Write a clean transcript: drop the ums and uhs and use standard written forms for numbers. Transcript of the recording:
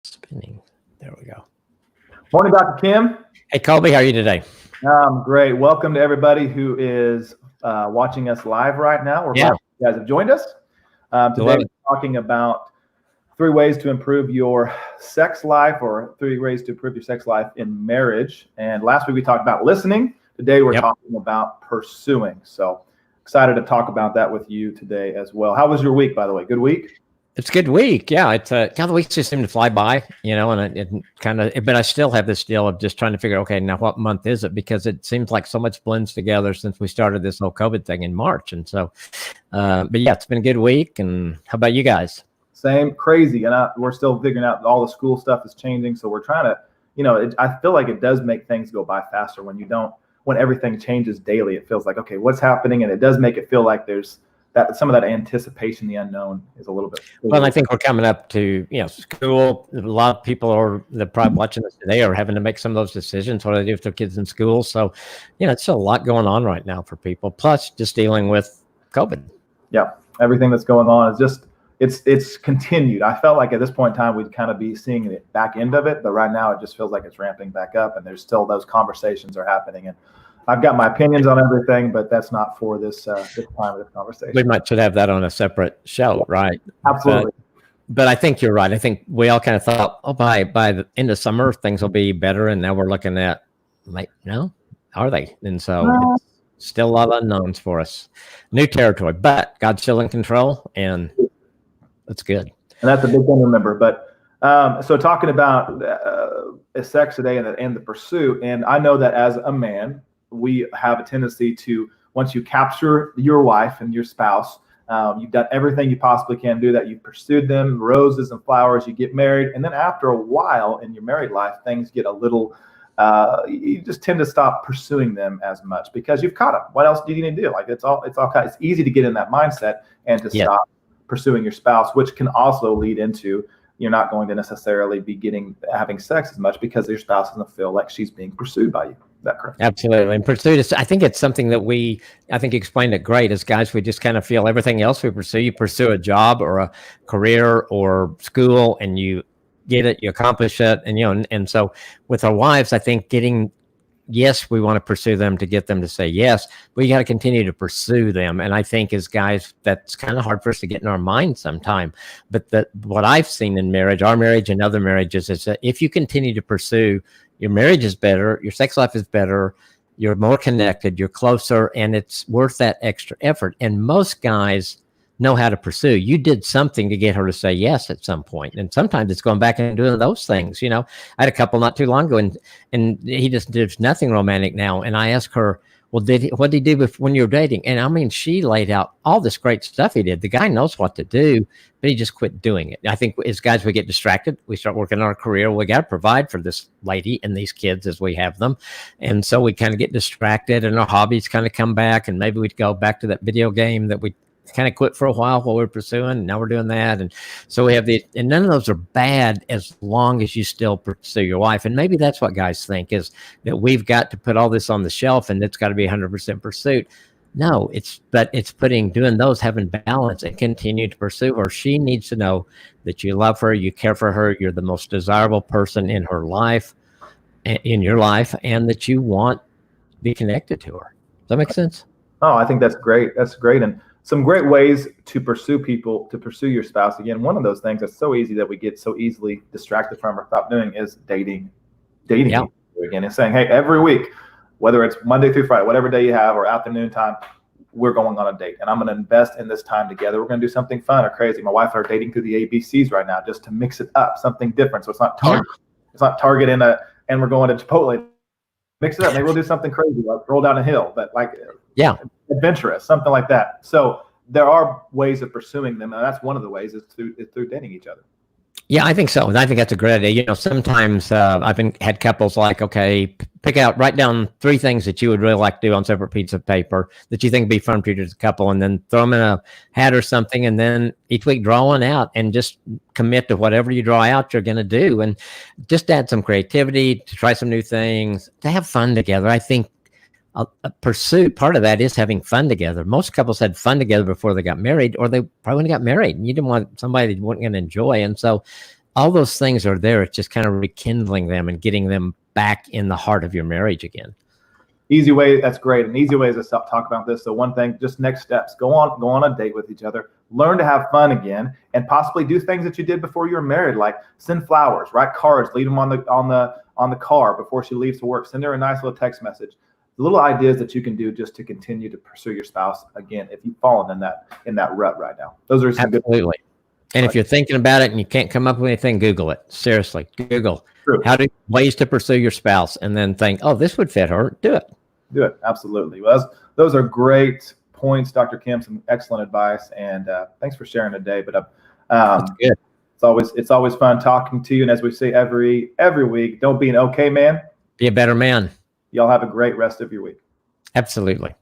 Spinning. There we go. Morning, Dr. Kim. Hey, Colby, how are you today? Great. Welcome to everybody who is watching us live right now. We're glad you guys have joined us. Today we're talking about 3 ways to improve your sex life, or 3 ways to improve your sex life in marriage. And last week we talked about listening. Today we're talking about pursuing. So excited to talk about that with you today as well. How was your week, by the way? Good week? It's a good week. Yeah. It's kind of the weeks just seem to fly by, and it kind of, but I still have this deal of just trying to figure, okay, now what month is it? Because it seems like so much blends together since we started this whole COVID thing in March. And so, but yeah, it's been a good week. And how about you guys? Same, crazy. And we're still figuring out all the school stuff is changing. So we're trying to, I feel like it does make things go by faster when everything changes daily. It feels like, okay, what's happening? And it does make it feel like there's some of that anticipation, the unknown is a little bit. Well, I think we're coming up to, school. A lot of people that probably watching this today are having to make some of those decisions, what do they do with their kids in school. So, it's a lot going on right now for people, plus just dealing with COVID. Yeah. Everything that's going on is just, it's continued. I felt like at this point in time, we'd kind of be seeing the back end of it, but right now it just feels like it's ramping back up, and there's still those conversations are happening. And I've got my opinions on everything, but that's not for this time of this conversation. We should have that on a separate show, right? Absolutely. But I think you're right. I think we all kind of thought, by the end of summer, things will be better. And now we're looking at, no, are they? And so it's still a lot of unknowns for us. New territory, but God's still in control, and that's good. And that's a big thing to remember. But so talking about sex today and the pursuit, and I know that as a man, we have a tendency to, once you capture your wife and your spouse, you've done everything you possibly can do that. You've pursued them, roses and flowers, you get married. And then after a while in your married life, things get a little, you just tend to stop pursuing them as much because you've caught them. What else do you need to do? It's easy to get in that mindset and to stop pursuing your spouse, which can also lead into you're not going to necessarily be having sex as much because your spouse doesn't feel like she's being pursued by you. Is that correct? Absolutely. And pursuit is, I think it's something that I think you explained it great. As guys, we just kind of feel everything else we pursue. You pursue a job or a career or school, and you get it, you accomplish it. And, and so with our wives, I think yes, we want to pursue them to get them to say yes, but you got to continue to pursue them. And I think as guys, that's kind of hard for us to get in our mind sometime. But what I've seen in marriage, our marriage and other marriages, is that if you continue to pursue, your marriage is better, your sex life is better, you're more connected, you're closer, and it's worth that extra effort. And most guys know how to pursue. You did something to get her to say yes at some point. And sometimes it's going back and doing those things. I had a couple not too long ago, and he just did nothing romantic now. And I asked her, well, what did he do when you were dating? And I mean, she laid out all this great stuff he did. The guy knows what to do, but he just quit doing it. I think as guys, we get distracted. We start working on our career. We got to provide for this lady and these kids as we have them. And so we kind of get distracted, and our hobbies kind of come back. And maybe we'd go back to that video game that we kind of quit for a while we were pursuing, and now we're doing that. And so we have and none of those are bad as long as you still pursue your wife. And maybe that's what guys think, is that we've got to put all this on the shelf and it's got to be 100% pursuit. No, it's doing those, having balance, and continue to pursue her. She needs to know that you love her, you care for her, you're the most desirable person in her life, in your life, and that you want to be connected to her. Does that make sense? Oh, I think that's great. That's great. And some great ways to pursue your spouse. Again, one of those things that's so easy that we get so easily distracted from or stop doing is dating again, and saying, hey, every week, whether it's Monday through Friday, whatever day you have, or afternoon time, we're going on a date, and I'm going to invest in this time together. We're going to do something fun or crazy. My wife and I are dating through the ABCs right now, just to mix it up, something different. So it's not Target. It's not Target and we're going to Chipotle. Mix it up. Maybe we'll do something crazy, like roll down a hill, but adventurous, something like that. So there are ways of pursuing them, and that's one of the ways is through dating each other. Yeah, I think so. And I think that's a great idea. Sometimes I've had couples like, okay, write down 3 things that you would really like to do on separate pieces of paper that you think would be fun for you as a couple, and then throw them in a hat or something, and then each week draw one out and just commit to whatever you draw out you're going to do, and just add some creativity, to try some new things, to have fun together. I think a pursuit, part of that is having fun together. Most couples had fun together before they got married, or they probably got married, and you didn't want somebody that wasn't going to enjoy. And so all those things are there. It's just kind of rekindling them and getting them back in the heart of your marriage again. Easy way, that's great. An easy way is to talk about this. So one thing, just next steps, go on a date with each other, learn to have fun again, and possibly do things that you did before you were married, like send flowers, write cards, leave them on the car before she leaves to work. Send her a nice little text message. Little ideas that you can do just to continue to pursue your spouse again if you've fallen in that rut right now. Those are some Absolutely. And if you're thinking about it and you can't come up with anything, Google it. Seriously, Google ways to pursue your spouse, and then think, oh, this would fit her. Do it. Do it. Absolutely. Well, those are great points, Dr. Kim. Some excellent advice, and thanks for sharing today. But good. It's always fun talking to you. And as we say every week, don't be an okay man. Be a better man. Y'all have a great rest of your week. Absolutely.